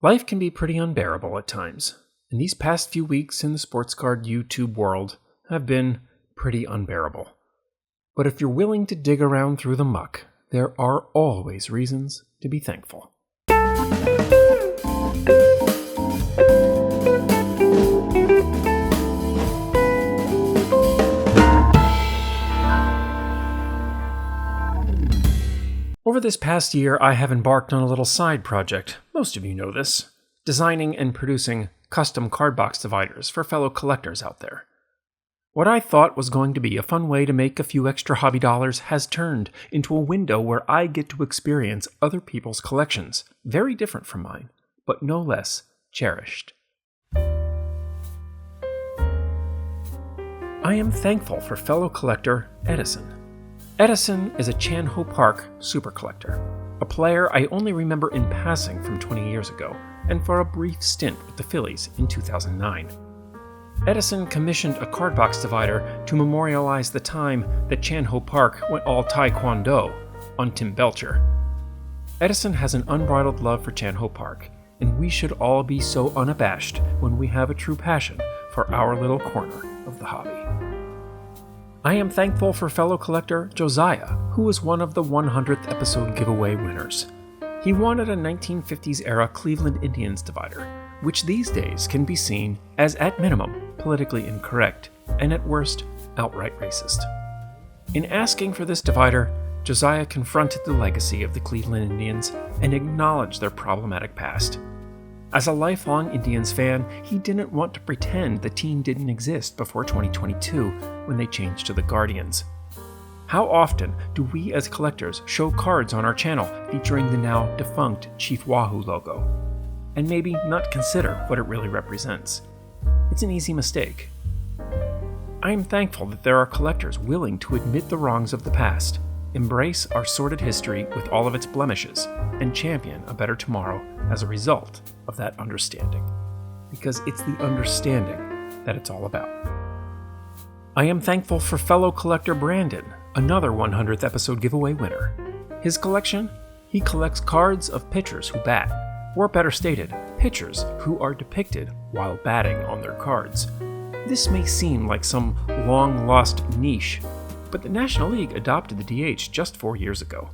Life can be pretty unbearable at times, and these past few weeks in the sports card YouTube world have been pretty unbearable. But if you're willing to dig around through the muck, there are always reasons to be thankful. Over this past year, I have embarked on a little side project. Most of you know this. Designing and producing custom card box dividers for fellow collectors out there. What I thought was going to be a fun way to make a few extra hobby dollars has turned into a window where I get to experience other people's collections, very different from mine, but no less cherished. I am thankful for fellow collector Edison. Edison is a Chan-Ho Park super collector, a player I only remember in passing from 20 years ago, and for a brief stint with the Phillies in 2009. Edison commissioned a card box divider to memorialize the time that Chan-Ho Park went all Taekwondo on Tim Belcher. Edison has an unbridled love for Chan-Ho Park, and we should all be so unabashed when we have a true passion for our little corner of the hobby. I am thankful for fellow collector Josiah, who was one of the 100th episode giveaway winners. He wanted a 1950s-era Cleveland Indians divider, which these days can be seen as, at minimum, politically incorrect, and at worst, outright racist. In asking for this divider, Josiah confronted the legacy of the Cleveland Indians and acknowledged their problematic past. As a lifelong Indians fan, he didn't want to pretend the team didn't exist before 2022 when they changed to the Guardians. How often do we as collectors show cards on our channel featuring the now defunct Chief Wahoo logo, and maybe not consider what it really represents? It's an easy mistake. I am thankful that there are collectors willing to admit the wrongs of the past, embrace our sordid history with all of its blemishes, and champion a better tomorrow as a result of that understanding. Because it's the understanding that it's all about. I am thankful for fellow collector Brandon, another 100th episode giveaway winner. His collection? He collects cards of pitchers who bat, or better stated, pitchers who are depicted while batting on their cards. This may seem like some long-lost niche, but the National League adopted the DH just 4 years ago.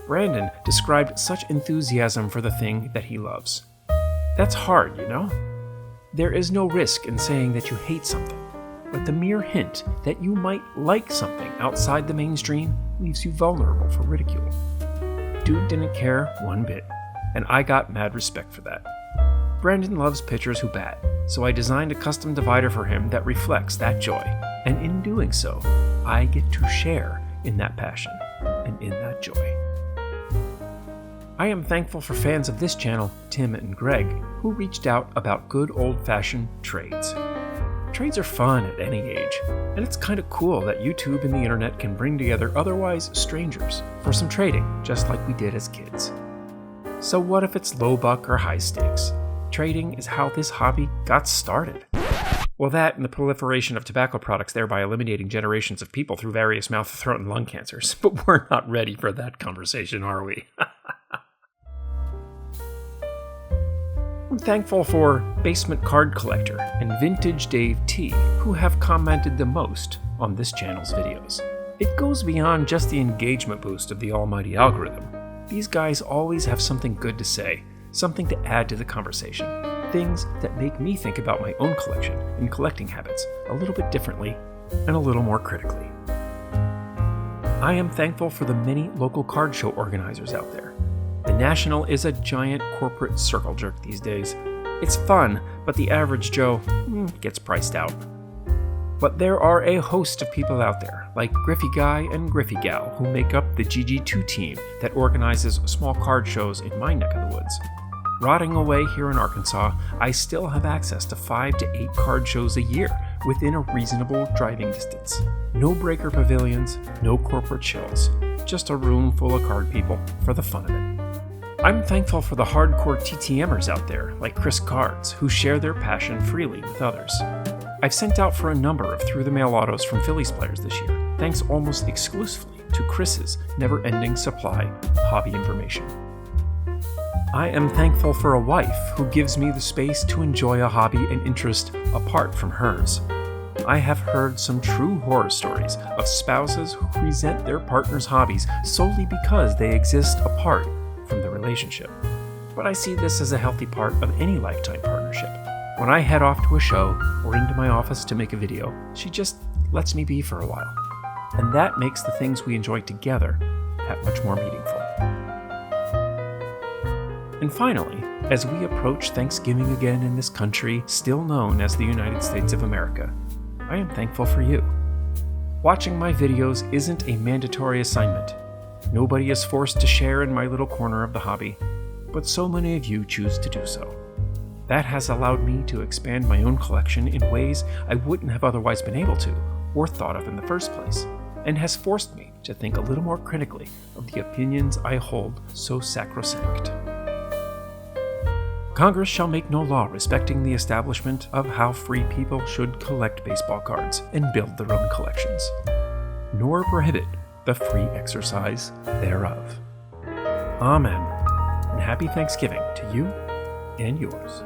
Brandon described such enthusiasm for the thing that he loves. That's hard, you know? There is no risk in saying that you hate something, but the mere hint that you might like something outside the mainstream leaves you vulnerable for ridicule. Dude didn't care one bit, and I got mad respect for that. Brandon loves pitchers who bat, so I designed a custom divider for him that reflects that joy, and in doing so, I get to share in that passion and in that joy. I am thankful for fans of this channel, Tim and Greg, who reached out about good old-fashioned trades. Trades are fun at any age, and it's kind of cool that YouTube and the internet can bring together otherwise strangers for some trading, just like we did as kids. So what if it's low buck or high stakes? Trading is how this hobby got started. Well, that and the proliferation of tobacco products, thereby eliminating generations of people through various mouth, throat, and lung cancers. But we're not ready for that conversation, are we? I'm thankful for Basement Card Collector and Vintage Dave T, who have commented the most on this channel's videos. It goes beyond just the engagement boost of the almighty algorithm. These guys always have something good to say, something to add to the conversation. Things that make me think about my own collection and collecting habits a little bit differently and a little more critically. I am thankful for the many local card show organizers out there. The National is a giant corporate circle jerk these days. It's fun, but the average Joe gets priced out. But there are a host of people out there, like Griffy Guy and Griffy Gal, who make up the GG2 team that organizes small card shows in my neck of the woods. Rotting away here in Arkansas, I still have access to 5 to 8 card shows a year within a reasonable driving distance. No breaker pavilions, no corporate chills, just a room full of card people for the fun of it. I'm thankful for the hardcore TTMers out there, like Chris Cards, who share their passion freely with others. I've sent out for a number of through-the-mail autos from Phillies players this year, thanks almost exclusively to Chris's never-ending supply of hobby information. I am thankful for a wife who gives me the space to enjoy a hobby and interest apart from hers. I have heard some true horror stories of spouses who resent their partner's hobbies solely because they exist apart from the relationship. But I see this as a healthy part of any lifetime partnership. When I head off to a show or into my office to make a video, she just lets me be for a while. And that makes the things we enjoy together that much more meaningful. And finally, as we approach Thanksgiving again in this country still known as the United States of America, I am thankful for you. Watching my videos isn't a mandatory assignment. Nobody is forced to share in my little corner of the hobby, but so many of you choose to do so. That has allowed me to expand my own collection in ways I wouldn't have otherwise been able to or thought of in the first place, and has forced me to think a little more critically of the opinions I hold so sacrosanct. Congress shall make no law respecting the establishment of how free people should collect baseball cards and build their own collections, nor prohibit the free exercise thereof. Amen, and happy Thanksgiving to you and yours.